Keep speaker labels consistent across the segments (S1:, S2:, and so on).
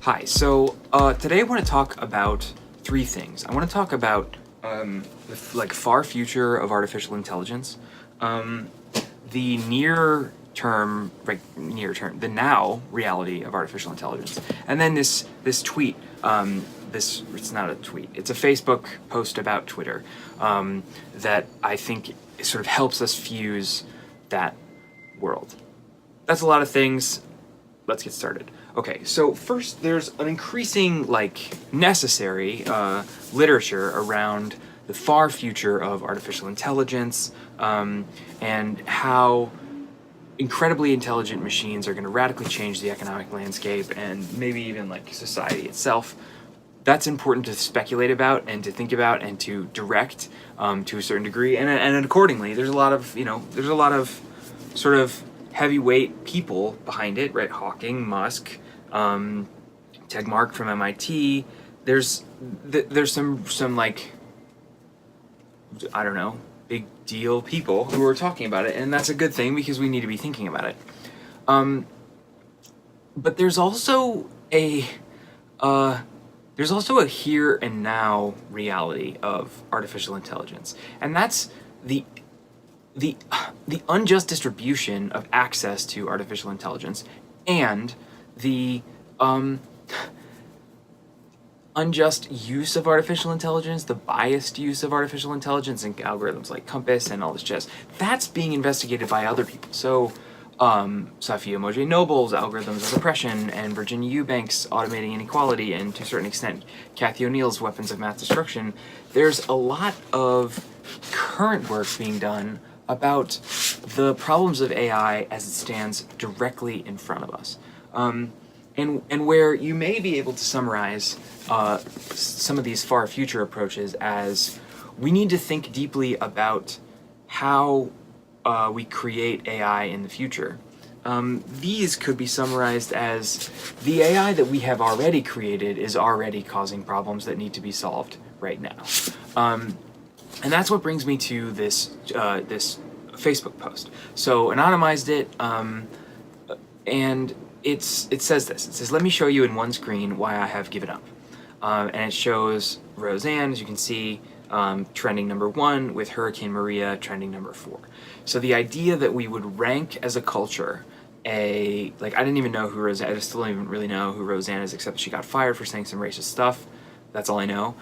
S1: Hi, so today I want to talk about three things. I want to talk about the far future of artificial intelligence, um, the the now reality of artificial intelligence, and then this tweet. It's not a tweet. It's a Facebook post about Twitter that I think sort of helps us fuse that world. That's a lot of things. Let's get started. Okay, so first, there's an increasing, necessary literature around the far future of artificial intelligence and how incredibly intelligent machines are going to radically change the economic landscape and maybe even society itself. That's important to speculate about and to think about and to direct to a certain degree, and accordingly, there's a lot of sort of heavyweight people behind it, right? Hawking, Musk, Tegmark from MIT. There's some I don't know, big deal people who are talking about it, and that's a good thing because we need to be thinking about it. But there's also a here and now reality of artificial intelligence, and that's the the unjust distribution of access to artificial intelligence and the unjust use of artificial intelligence, the biased use of artificial intelligence and algorithms like Compass and all this jazz. That's being investigated by other people. So Safiya Emoji Noble's algorithms of oppression, and Virginia Eubank's automating inequality, and to a certain extent Cathy O'Neill's weapons of mass destruction. There's a lot of current work being done about the problems of AI as it stands directly in front of us. And where you may be able to summarize some of these far future approaches as we need to think deeply about how we create AI in the future. These could be summarized as the AI that we have already created is already causing problems that need to be solved right now. And that's what brings me to this this Facebook post. So anonymized it, and it says this. It says, "Let me show you in one screen why I have given up." And it shows Roseanne, as you can see, trending number 1, with Hurricane Maria trending number 4. So the idea that we would rank as a culture I didn't even know who Roseanne, I still don't even really know who Roseanne is, except she got fired for saying some racist stuff. That's all I know.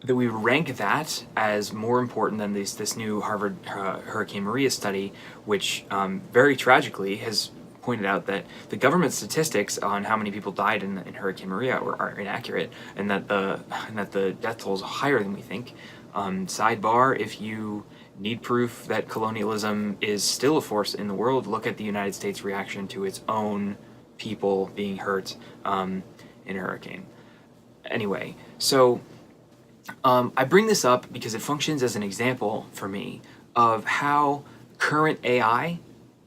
S1: That we would rank that as more important than this new Harvard Hurricane Maria study, which very tragically has pointed out that the government statistics on how many people died in Hurricane Maria are inaccurate, and that the death toll is higher than we think. Sidebar: if you need proof that colonialism is still a force in the world, look at the United States' reaction to its own people being hurt in a hurricane. Anyway, so I bring this up because it functions as an example for me of how current AI,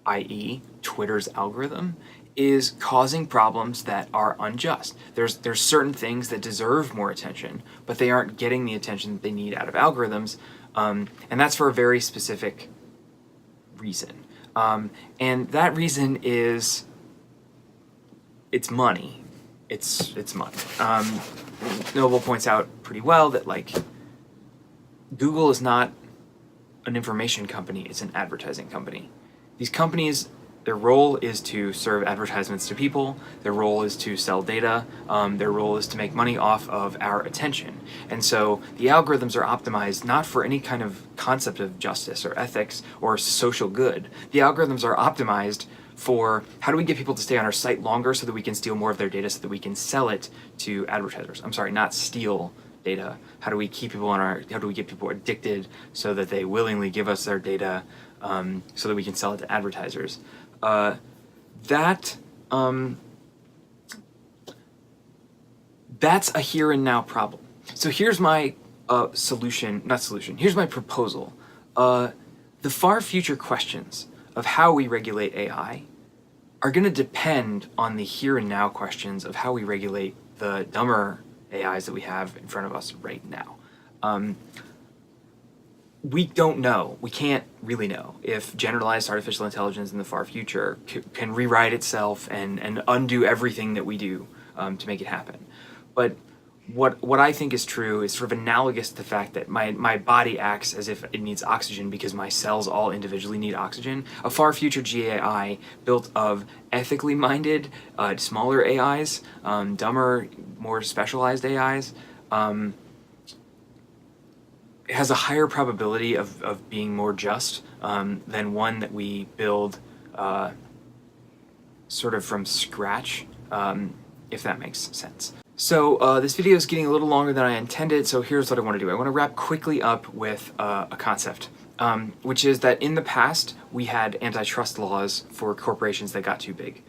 S1: i.e. Twitter's algorithm, is causing problems that are unjust. There's certain things that deserve more attention, but they aren't getting the attention that they need out of algorithms, and that's for a very specific reason. And that reason is it's money. It's money. Noble points out pretty well that Google is not an information company, it's an advertising company. These companies, their role is to serve advertisements to people, their role is to sell data, their role is to make money off of our attention. And so the algorithms are optimized not for any kind of concept of justice or ethics or social good. The algorithms are optimized for how do we get people to stay on our site longer so that we can steal more of their data so that we can sell it to advertisers. I'm sorry, not steal data. How do we keep people how do we get people addicted so that they willingly give us their data so that we can sell it to advertisers? That's a here and now problem. So here's my here's my proposal. The far future questions of how we regulate AI are going to depend on the here and now questions of how we regulate the dumber AIs that we have in front of us right now. we don't know, we can't really know if generalized artificial intelligence in the far future can rewrite itself and undo everything that we do to make it happen. But what I think is true is sort of analogous to the fact that my body acts as if it needs oxygen because my cells all individually need oxygen. A far future GAI built of ethically minded, smaller AIs, dumber, more specialized AIs, has a higher probability of being more just than one that we build sort of from scratch, if that makes sense. So this video is getting a little longer than I intended, so here's what I want to do. I want to wrap quickly up with a concept, which is that in the past we had antitrust laws for corporations that got too big.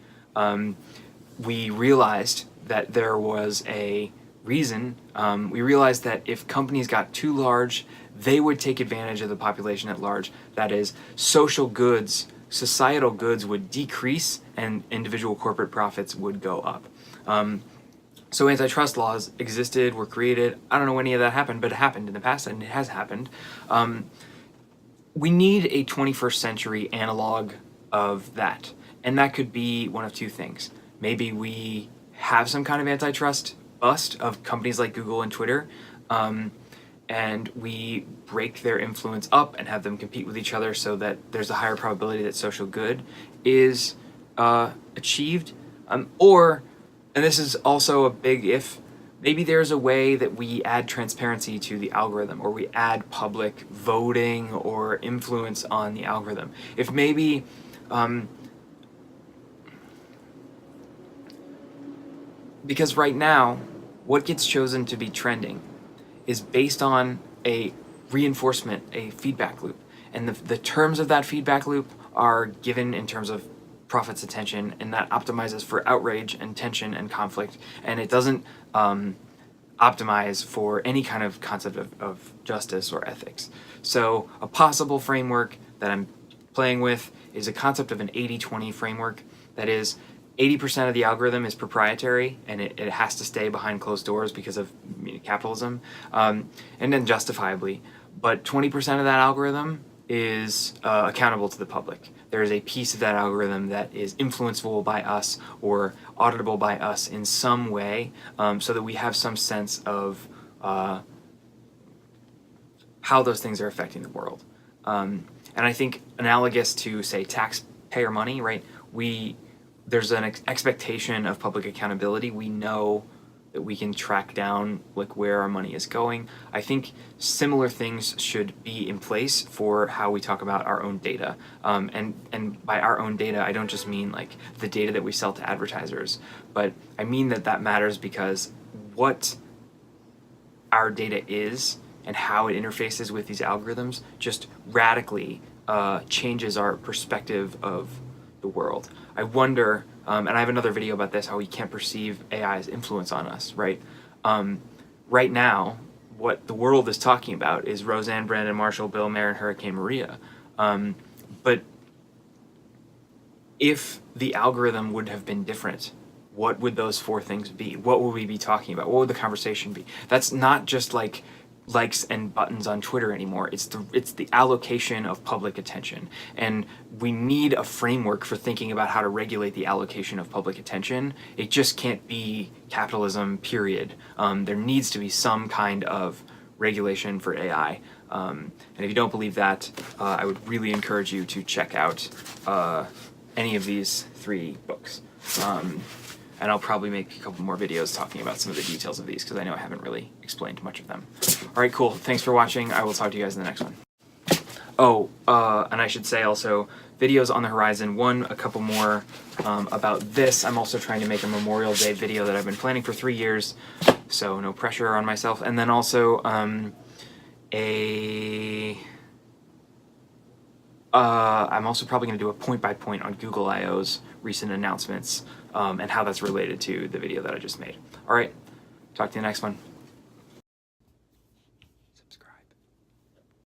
S1: We realized that there was a reason. We realized that if companies got too large, they would take advantage of the population at large. That is, social goods, societal goods would decrease and individual corporate profits would go up. So antitrust laws existed, were created. I don't know when any of that happened, but it happened in the past and it has happened. We need a 21st century analog of that. And that could be one of two things. Maybe we have some kind of antitrust bust of companies like Google and Twitter, and we break their influence up and have them compete with each other so that there's a higher probability that social good is achieved. Or, and this is also a big if, maybe there's a way that we add transparency to the algorithm, or we add public voting or influence on the algorithm. If maybe because right now, what gets chosen to be trending is based on a reinforcement, a feedback loop. And the terms of that feedback loop are given in terms of profits, attention, and that optimizes for outrage and tension and conflict. And it doesn't optimize for any kind of concept of justice or ethics. So a possible framework that I'm playing with is a concept of an 80-20 framework. That is, 80% of the algorithm is proprietary and it has to stay behind closed doors because of capitalism, and then justifiably. But 20% of that algorithm is accountable to the public. There is a piece of that algorithm that is influenceable by us or auditable by us in some way, so that we have some sense of how those things are affecting the world. And I think analogous to, say, taxpayer money, right? There's an expectation of public accountability. We know that we can track down like where our money is going. I think similar things should be in place for how we talk about our own data. And by our own data, I don't just mean like the data that we sell to advertisers, but I mean that matters because what our data is and how it interfaces with these algorithms just radically changes our perspective of the world. I wonder, and I have another video about this, how we can't perceive AI's influence on us, right? Right now, what the world is talking about is Roseanne, Brandon Marshall, Bill Maher, and Hurricane Maria. But if the algorithm would have been different, what would those four things be? What would we be talking about? What would the conversation be? That's not just like likes and buttons on Twitter anymore. It's the allocation of public attention. And we need a framework for thinking about how to regulate the allocation of public attention. It just can't be capitalism, period. There needs to be some kind of regulation for AI. And if you don't believe that, I would really encourage you to check out any of these 3 books. And I'll probably make a couple more videos talking about some of the details of these because I know I haven't really explained much of them. All right, cool. Thanks for watching. I will talk to you guys in the next one. Oh, and I should say also, videos on the horizon. One, a couple more about this. I'm also trying to make a Memorial Day video that I've been planning for 3 years, so no pressure on myself. And then also I'm also probably going to do a point-by-point on Google I/O's recent announcements and how that's related to the video that I just made. All right, talk to you in the next one.